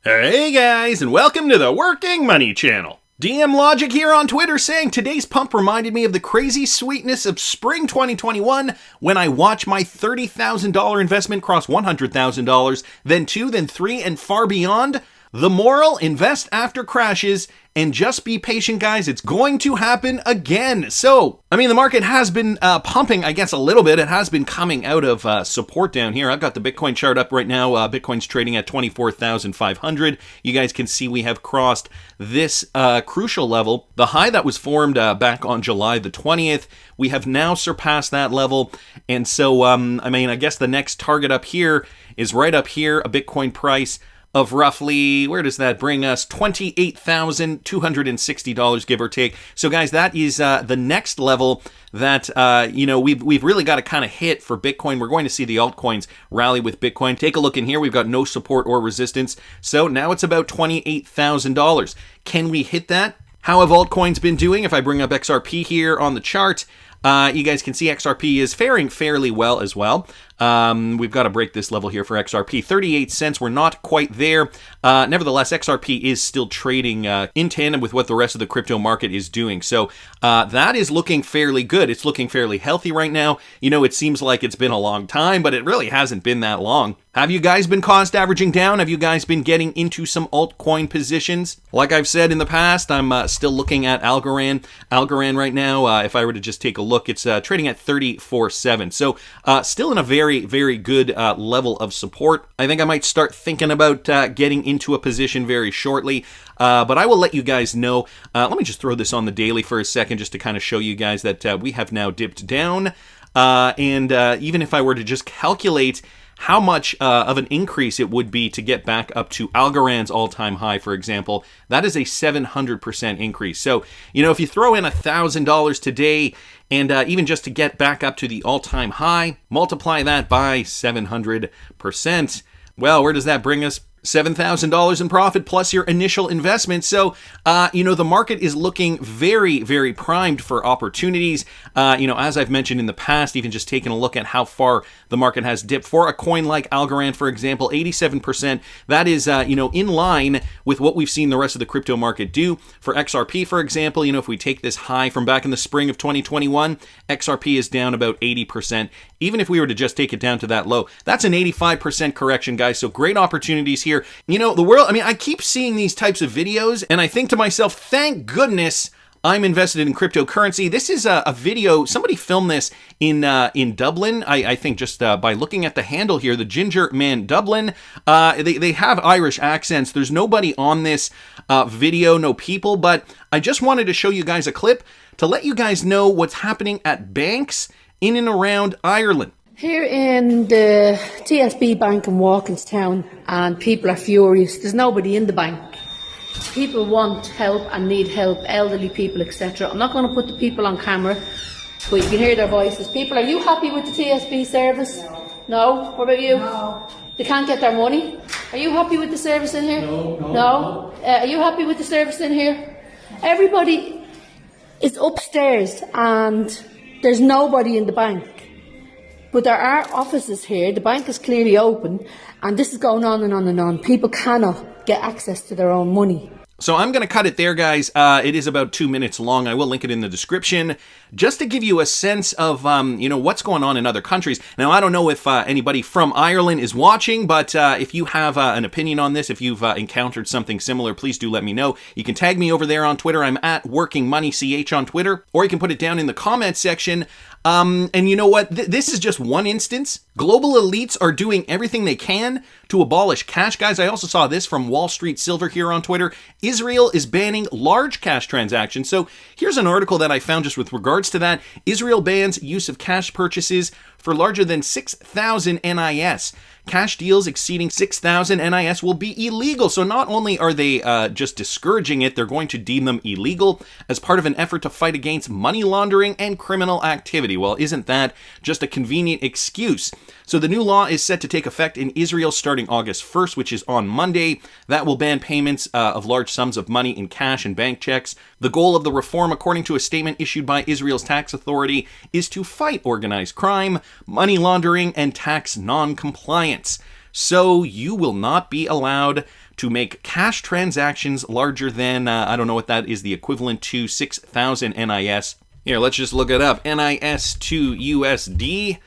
Hey guys, and welcome to the Working Money Channel. DM Logic here on Twitter saying today's pump reminded me of the crazy sweetness of spring 2021 when I watched my $30,000 investment cross $100,000, then 2, then 3, and far beyond. The moral, invest after crashes, and just be patient, guys. It's going to happen again. So, the market has been pumping, I guess, a little bit. It has been coming out of support down here. I've got the Bitcoin chart up right now. Bitcoin's trading at 24,500. You guys can see we have crossed this crucial level. The high that was formed back on July the 20th. We have now surpassed that level. And so, I guess the next target up here is right up here, a Bitcoin price of roughly, where does that bring us? $28,260, give or take. So guys, that is the next level that, we've really got to kind of hit for Bitcoin. We're going to see the altcoins rally with Bitcoin. Take a look in here. We've got no support or resistance. So now it's about $28,000. Can we hit that? How have altcoins been doing? If I bring up XRP here on the chart, you guys can see XRP is faring fairly well as well. We've got to break this level here for XRP. 38 cents, we're not quite there. Nevertheless, XRP is still trading in tandem with what the rest of the crypto market is doing. So that is looking fairly good. It's looking fairly healthy right now. It seems like it's been a long time, but it really hasn't been that long. Have you guys been cost averaging down? Have you guys been getting into some altcoin positions? Like I've said in the past, I'm still looking at Algorand. Algorand right now, if I were to just take a look, it's trading at 34.7. So still in a very, very good level of support. I think I might start thinking about getting into a position very shortly, but I will let you guys know. Let me just throw this on the daily for a second just to kind of show you guys that we have now dipped down. And even if I were to just calculate how much of an increase it would be to get back up to Algorand's all-time high, for example, that is a 700% increase. So, if you throw in $1,000 today, and even just to get back up to the all-time high, multiply that by 700%. Well, where does that bring us? $7,000 in profit plus your initial investment. So, the market is looking very, very primed for opportunities. As I've mentioned in the past, even just taking a look at how far the market has dipped for a coin like Algorand, for example, 87%. That is, in line with what we've seen the rest of the crypto market do. For XRP, for example, if we take this high from back in the spring of 2021, XRP is down about 80%. Even if we were to just take it down to that low, that's an 85% correction, guys. So great opportunities here. The world, I keep seeing these types of videos and I think to myself, thank goodness I'm invested in cryptocurrency. This is a video, somebody filmed this in Dublin, I think just by looking at the handle here, the Ginger Man Dublin. They have Irish accents. There's nobody on this video, no people, but I just wanted to show you guys a clip to let you guys know what's happening at banks in and around Ireland. Here in the TSB Bank in Walkinstown, and people are furious. There's nobody in the bank. People want help and need help, elderly people, etc. I'm not going to put the people on camera, but you can hear their voices. People, are you happy with the TSB service? No? What about you? No. They can't get their money? Are you happy with the service in here? No? Are you happy with the service in here? Everybody is upstairs and there's nobody in the bank. But there are offices here, the bank is clearly open, and this is going on and on and on. People cannot get access to their own money. So I'm going to cut it there, guys. It is about 2 minutes long. I will link it in the description just to give you a sense of, what's going on in other countries. Now, I don't know if anybody from Ireland is watching, but if you have an opinion on this, if you've encountered something similar, please do let me know. You can tag me over there on Twitter. I'm at WorkingMoneyCH on Twitter, or you can put it down in the comments section. And you know what? This is just one instance. Global elites are doing everything they can to abolish cash. Guys, I also saw this from Wall Street Silver here on Twitter. Israel is banning large cash transactions. So here's an article that I found just with regards to that. Israel bans use of cash purchases for larger than 6,000 NIS. Cash deals exceeding 6,000 NIS will be illegal. So not only are they just discouraging it, they're going to deem them illegal as part of an effort to fight against money laundering and criminal activity. Well, isn't that just a convenient excuse? So the new law is set to take effect in Israel starting August 1st, which is on Monday. That will ban payments of large sums of money in cash and bank checks. The goal of the reform, according to a statement issued by Israel's tax authority, is to fight organized crime, money laundering, and tax non-compliance. So you will not be allowed to make cash transactions larger than, I don't know what that is the equivalent to, 6,000 NIS. Here, let's just look it up. NIS to USD,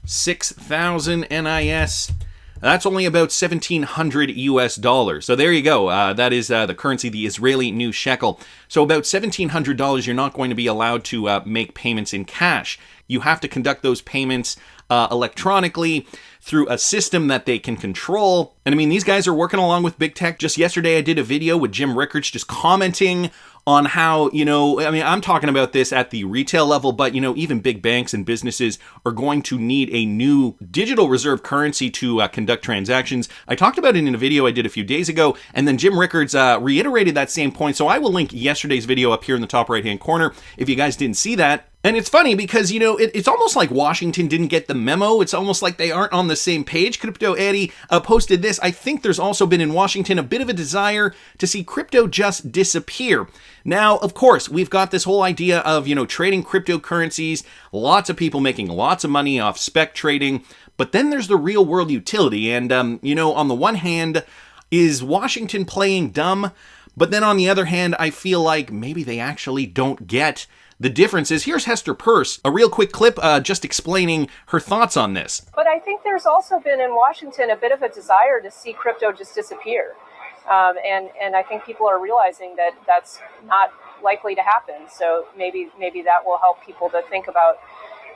6,000 NIS. That's only about 1,700 US dollars. So there you go. That is the currency, the Israeli new shekel. So about $1,700, you're not going to be allowed to make payments in cash. You have to conduct those payments electronically through a system that they can control. And I mean, these guys are working along with big tech. Just yesterday, I did a video with Jim Rickards just commenting on how, I mean, I'm talking about this at the retail level, but, even big banks and businesses are going to need a new digital reserve currency to conduct transactions. I talked about it in a video I did a few days ago, and then Jim Rickards reiterated that same point. So I will link yesterday's video up here in the top right-hand corner if you guys didn't see that. And it's funny because, it's almost like Washington didn't get the memo. It's almost like they aren't on the same page. Crypto Eddie posted this. I think there's also been in Washington a bit of a desire to see crypto just disappear. Now, of course, we've got this whole idea of, trading cryptocurrencies, lots of people making lots of money off spec trading. But then there's the real world utility. And, on the one hand, is Washington playing dumb? But then on the other hand, I feel like maybe they actually don't get the difference. Is here's Hester Peirce, a real quick clip just explaining her thoughts on this. But I think there's also been in Washington a bit of a desire to see crypto just disappear. And I think people are realizing that that's not likely to happen. So maybe that will help people to think about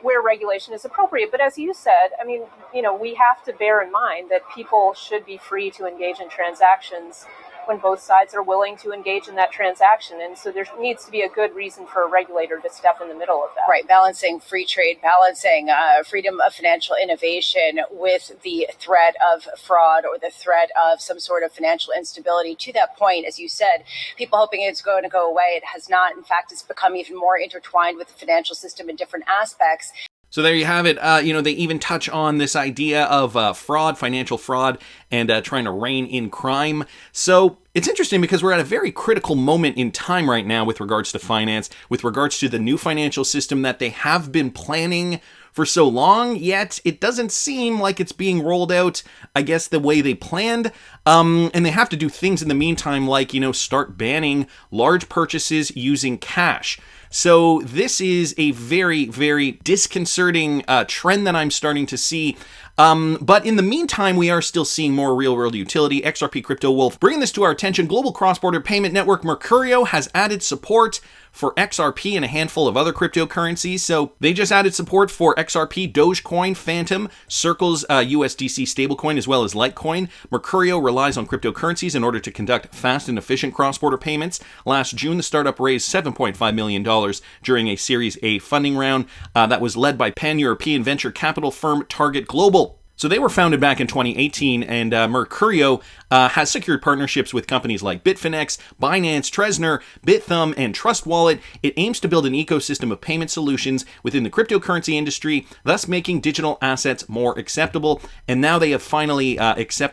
where regulation is appropriate. But as you said, I mean, we have to bear in mind that people should be free to engage in transactions when both sides are willing to engage in that transaction. And so there needs to be a good reason for a regulator to step in the middle of that. Right, balancing free trade, balancing freedom of financial innovation with the threat of fraud or the threat of some sort of financial instability. To that point, as you said, people hoping it's going to go away. It has not. In fact, it's become even more intertwined with the financial system in different aspects. So there you have it. They even touch on this idea of fraud, financial fraud, and trying to rein in crime. So it's interesting because we're at a very critical moment in time right now with regards to finance, with regards to the new financial system that they have been planning for so long, yet it doesn't seem like it's being rolled out, I guess, the way they planned. And they have to do things in the meantime, like, start banning large purchases using cash. So this is a very, very disconcerting trend that I'm starting to see. But in the meantime, we are still seeing more real-world utility. XRP Crypto Wolf bringing this to our attention. Global cross-border payment network Mercurio has added support for XRP and a handful of other cryptocurrencies. So they just added support for XRP, Dogecoin, Phantom, Circle's USDC stablecoin, as well as Litecoin. Mercurio relies on cryptocurrencies in order to conduct fast and efficient cross-border payments. Last June, the startup raised $7.5 million during a Series A funding round that was led by pan-European venture capital firm Target Global. So they were founded back in 2018, and Mercurio has secured partnerships with companies like Bitfinex, Binance, Trezor, Bithumb, and Trust Wallet. It aims to build an ecosystem of payment solutions within the cryptocurrency industry, thus making digital assets more acceptable. And now they have finally integrated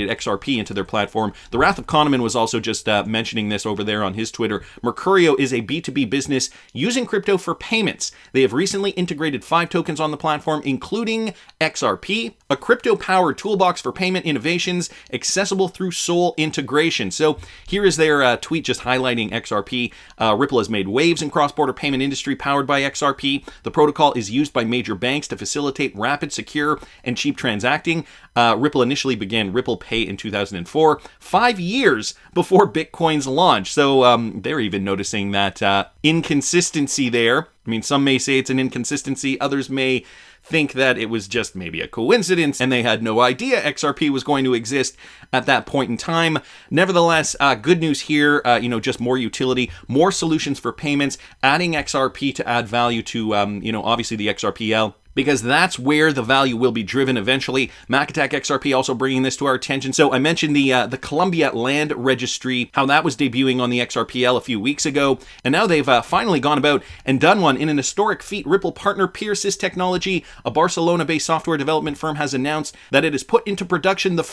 XRP into their platform. The Wrath of Kahneman was also just mentioning this over there on his Twitter. Mercurio is a B2B business using crypto for payments. They have recently integrated 5 tokens on the platform, including XRP, a crypto-powered toolbox for payment innovations accessible through Sol integration. So here is their tweet just highlighting XRP. Ripple has made waves in cross-border payment industry powered by XRP. The protocol is used by major banks to facilitate rapid, secure, and cheap transacting. Ripple initially began Ripple Pay in 2004, 5 years before Bitcoin's launch. So they're even noticing that inconsistency there. I mean, some may say it's an inconsistency. Others may think that it was just maybe a coincidence and they had no idea XRP was going to exist at that point in time. Nevertheless, good news here, just more utility, more solutions for payments, adding XRP to add value to, obviously the XRPL, because that's where the value will be driven eventually. Mac Attack XRP also bringing this to our attention. So I mentioned the Columbia Land Registry, how that was debuting on the XRPL a few weeks ago, and now they've finally gone about and done one in an historic feat. Ripple partner Peersys Technology, a Barcelona-based software development firm, has announced that it has put into production the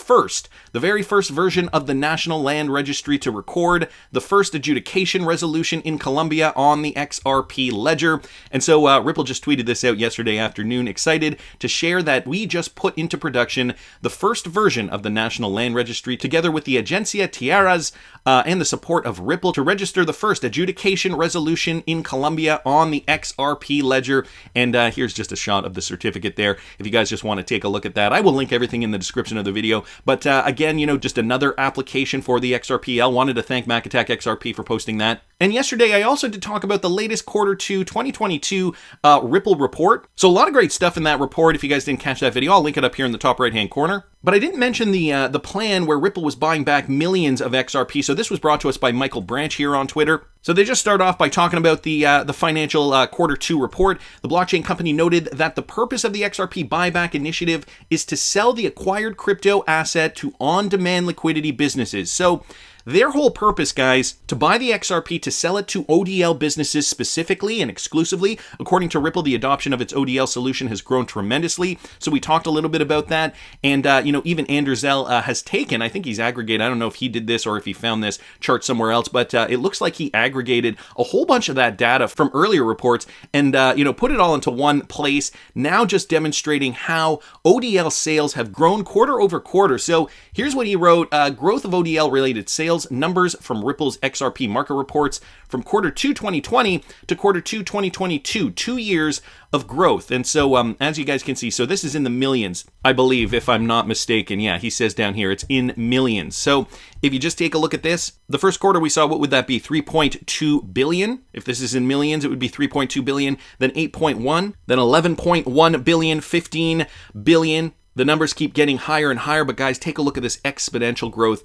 very first version of the National Land Registry to record the first adjudication resolution in Colombia on the XRP ledger. And so Ripple just tweeted this out yesterday afternoon. afternoon. Excited to share that we just put into production the first version of the National Land Registry, together with the Agencia Tierras and the support of Ripple, to register the first adjudication resolution in Colombia on the XRP ledger. And here's just a shot of the certificate there, if you guys just want to take a look at that. I will link everything in the description of the video. But again, just another application for the XRPL. Wanted to thank Mac Attack XRP for posting that. And yesterday, I also did talk about the latest Q2 2022 Ripple report. So a lot of great stuff in that report. If you guys didn't catch that video, I'll link it up here in the top right-hand corner. But I didn't mention the plan where Ripple was buying back millions of XRP. So this was brought to us by Michael Branch here on Twitter. So they just start off by talking about the financial Q2 report. The blockchain company noted that the purpose of the XRP buyback initiative is to sell the acquired crypto asset to on-demand liquidity businesses. So their whole purpose, guys, to buy the XRP to sell it to ODL businesses specifically and exclusively. According to Ripple, the adoption of its ODL solution has grown tremendously. So we talked a little bit about that. And, even Anderzel has taken, I think he's aggregated, I don't know if he did this or if he found this chart somewhere else, but it looks like he aggregated a whole bunch of that data from earlier reports and, put it all into one place, now just demonstrating how ODL sales have grown quarter over quarter. So here's what he wrote. Growth of ODL related sales numbers from Ripple's XRP market reports from Q2 2020 to Q2 2022, 2 years of growth. And so as you guys can see, so this is in the millions, I believe, if I'm not mistaken. Yeah, he says down here it's in millions. So if you just take a look at this, the first quarter we saw, what would that be? 3.2 billion. If this is in millions, it would be 3.2 billion, then 8.1, then 11.1 billion, 15 billion. The numbers keep getting higher and higher, but guys, take a look at this exponential growth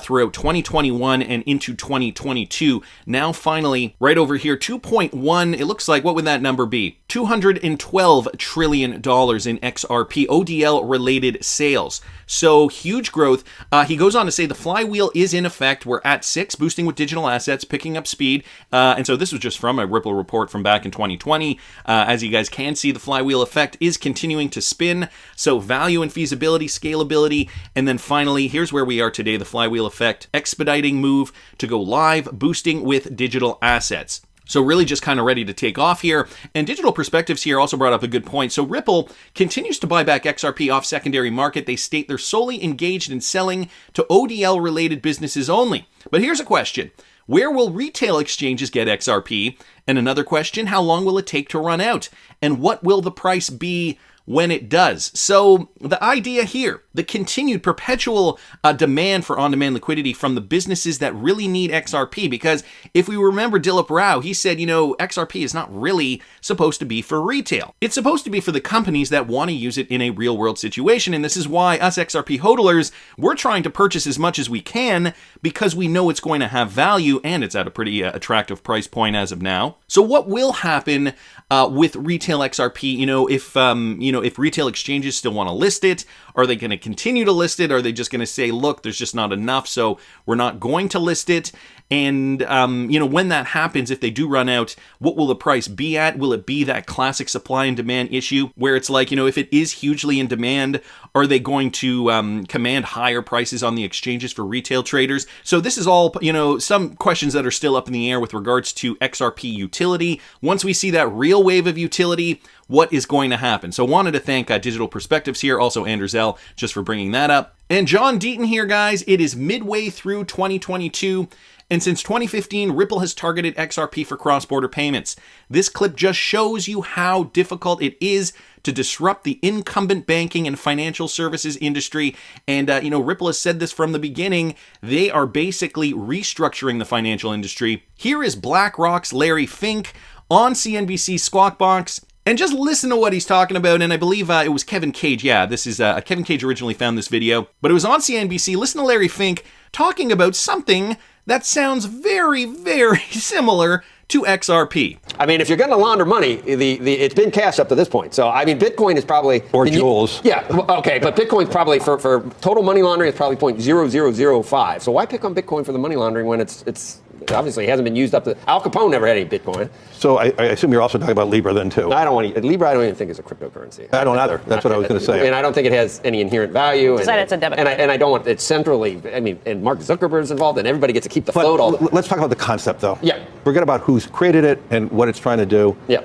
throughout 2021 and into 2022. Now, finally, right over here, 2.1, it looks like, what would that number be? $212 trillion in XRP ODL-related sales. So, huge growth. He goes on to say the flywheel is in effect. We're at 6, boosting with digital assets, picking up speed. And so this was just from a Ripple report from back in 2020. As you guys can see, the flywheel effect is continuing to spin. So, value and feasibility, scalability, and then finally, here's where we are today, the flywheel effect, expediting move to go live, boosting with digital assets. So really just kind of ready to take off here. And Digital Perspectives here also brought up a good point. So Ripple continues to buy back XRP off secondary market. They state they're solely engaged in selling to ODL-related businesses only. But here's a question. Where will retail exchanges get XRP? And another question, how long will it take to run out? And what will the price be when it does? So the idea here, the continued perpetual demand for on-demand liquidity from the businesses that really need XRP, because if we remember Dilip Rao, he said, XRP is not really supposed to be for retail. It's supposed to be for the companies that want to use it in a real-world situation, and this is why us XRP hodlers, we're trying to purchase as much as we can because we know it's going to have value and it's at a pretty attractive price point as of now. So what will happen with retail XRP? If retail exchanges still want to list it, are they going to continue to list it? Are they just going to say, look, there's just not enough, so we're not going to list it? And, when that happens, if they do run out, what will the price be at? Will it be that classic supply and demand issue where it's like, if it is hugely in demand, are they going to command higher prices on the exchanges for retail traders? So this is all, some questions that are still up in the air with regards to XRP utility. Once we see that real wave of utility, what is going to happen? So wanted to thank Digital Perspectives here, also Anderzel, just for bringing that up. And John Deaton here, guys. It is midway through 2022. And since 2015, Ripple has targeted XRP for cross-border payments. This clip just shows you how difficult it is to disrupt the incumbent banking and financial services industry. And, Ripple has said this from the beginning. They are basically restructuring the financial industry. Here is BlackRock's Larry Fink on CNBC's Squawk Box. And just listen to what he's talking about. And I believe it was Kevin Cage. Yeah, this is Kevin Cage originally found this video. But it was on CNBC. Listen to Larry Fink talking about something that sounds very, very similar to XRP. I mean, if you're going to launder money, it's been cash up to this point. So, I mean, Bitcoin is probably... Or jewels. Yeah, okay, but Bitcoin's probably, for total money laundering, it's probably 0.0005. So why pick on Bitcoin for the money laundering when it's obviously hasn't been used up to... Al Capone never had any Bitcoin. So I assume you're also talking about Libra then, too. Libra I don't even think is a cryptocurrency. I don't either. That's what I was going to say. And I don't think it has any inherent value. Besides, it's a debit card. And I don't want it centrally... and Mark Zuckerberg's involved, and everybody gets to keep the float all... Let's talk about the concept, though. Yeah. Forget about who's created it and what it's trying to do. Yeah.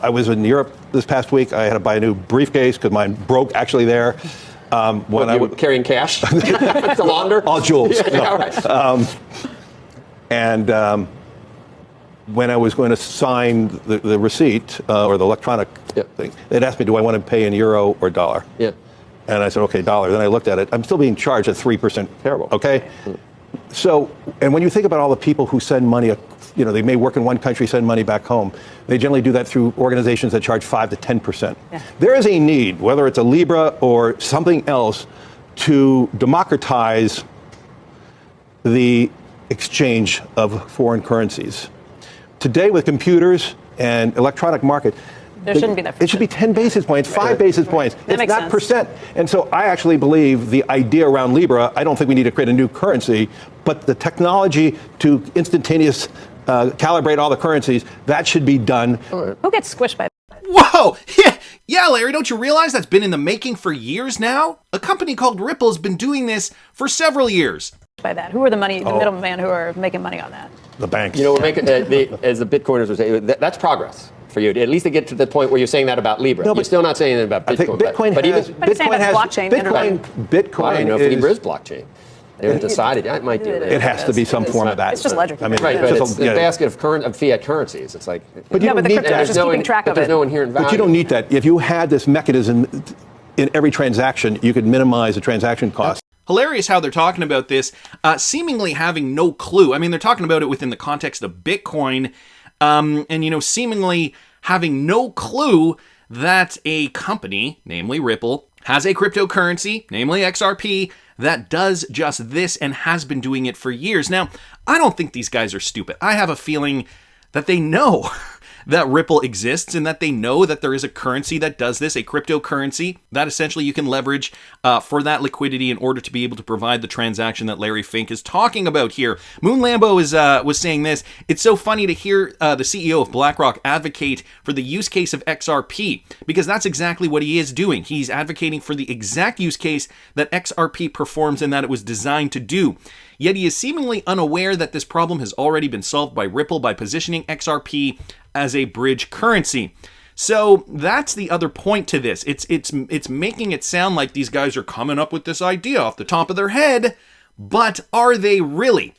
I was in Europe this past week. I had to buy a new briefcase because mine broke actually there. When I was carrying cash to launder? All jewels. Yeah, no. right. When I was going to sign the receipt or the electronic thing, they'd asked me, do I want to pay in euro or dollar? Yeah. And I said, okay, dollar. Then I looked at it. I'm still being charged at 3%. Terrible. Okay? So, and when you think about all the people who send money, they may work in one country, send money back home. They generally do that through organizations that charge 5 to 10%. Yeah. There is a need, whether it's a Libra or something else, to democratize the exchange of foreign currencies. Today, with computers and electronic market, there shouldn't be that. It should be 10 basis points, 5 basis points. That it's not sense. percent. And so I actually believe the idea around Libra, I don't think we need to create a new currency, but the technology to instantaneous calibrate all the currencies, that should be done. Who gets squished by that? Whoa! Yeah, Larry, don't you realize that's been in the making for years now? A company called Ripple has been doing this for several years. By that? Who are the middlemen who are making money on that? The banks. We're making, as the Bitcoiners would say, that's progress for you. At least to get to the point where you're saying that about Libra. No, you're still not saying that about Bitcoin. I think Bitcoin but it's saying about blockchain. Bitcoin I don't know if Libra is blockchain. They haven't decided. I might do that. It has to be some form of that. It's just ledger. Right, but it's a basket of fiat currencies. It's like, but you don't need that. Just keeping track of it. There's no inherent value. But you don't need that. If you had this mechanism in every transaction, you could minimize the transaction cost. Hilarious how they're talking about this, seemingly having no clue. I mean, they're talking about it within the context of Bitcoin, and seemingly having no clue that a company, namely Ripple, has a cryptocurrency, namely XRP, that does just this and has been doing it for years. Now, I don't think these guys are stupid. I have a feeling that they know that Ripple exists and that they know that there is a currency that does this, a cryptocurrency that essentially you can leverage for that liquidity in order to be able to provide the transaction that Larry Fink is talking about here. Moon Lambo was saying this. It's so funny to hear the CEO of BlackRock advocate for the use case of XRP, because that's exactly what he is doing. He's advocating for the exact use case that XRP performs and that it was designed to do. Yet he is seemingly unaware that this problem has already been solved by Ripple by positioning XRP as a bridge currency. So that's the other point to this. It's making it sound like these guys are coming up with this idea off the top of their head, but are they really?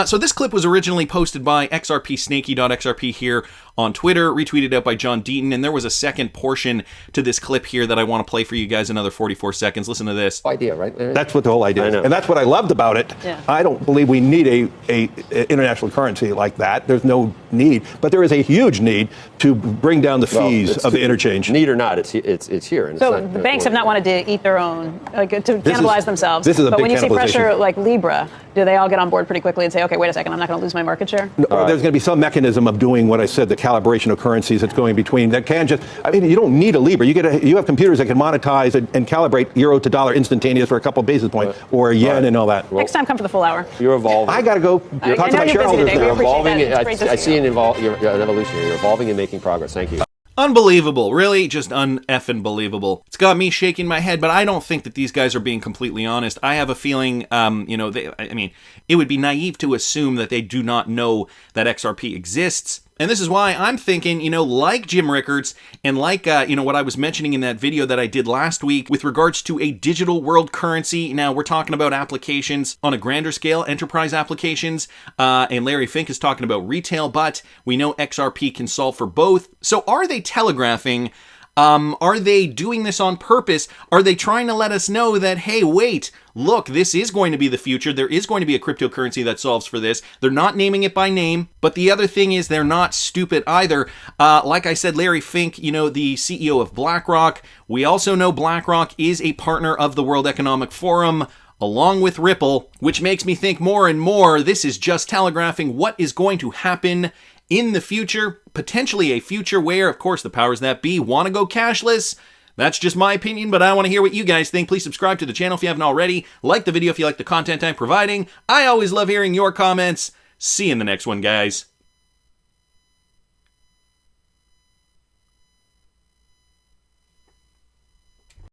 So this clip was originally posted by XRPsnakey.xrp here on Twitter, retweeted out by John Deaton, and there was a second portion to this clip here that I want to play for you guys, another 44 seconds. Listen to this. Idea, right? That's what the whole idea is. And that's what I loved about it. Yeah. I don't believe we need a international currency like that. There's no need. But there is a huge need to bring down the fees of the interchange. Need or not, it's here. And So the banks have not wanted to eat their own, to cannibalize themselves. This is a but big when you see cannibalization. pressure like Libra, do they all get on board pretty quickly and say, okay, wait a second, I'm not going to lose my market share? No, there's going to be some mechanism of doing what I said, the calibration of currencies that's going between. That can just, you don't need a Libra. You have computers that can monetize and calibrate euro to dollar instantaneous for a couple of basis points, or yen and all that. Next time, come for the full hour. You're evolving. I got to go talk to my shareholders today. now. We appreciate Evolving. that. It's great to I see see you. an evolution here. You're evolving and making progress. Thank you. Unbelievable. Really, just un-effing believable. It's got me shaking my head, but I don't think that these guys are being completely honest. I have a feeling, it would be naive to assume that they do not know that XRP exists. And this is why I'm thinking, like Jim Rickards and like, what I was mentioning in that video that I did last week with regards to a digital world currency. Now, we're talking about applications on a grander scale, enterprise applications, and Larry Fink is talking about retail, but we know XRP can solve for both. So are they telegraphing? Are they doing this on purpose? Are they trying to let us know that, hey, wait, look, this is going to be the future. There is going to be a cryptocurrency that solves for this. They're not naming it by name. But the other thing is they're not stupid either. Like I said, Larry Fink, the CEO of BlackRock. We also know BlackRock is a partner of the World Economic Forum, along with Ripple, which makes me think more and more this is just telegraphing what is going to happen in the future, potentially a future where, of course, the powers that be want to go cashless. That's just my opinion, but I want to hear what you guys think. Please subscribe to the channel if you haven't already. Like the video if you like the content I'm providing. I always love hearing your comments. See you in the next one, guys.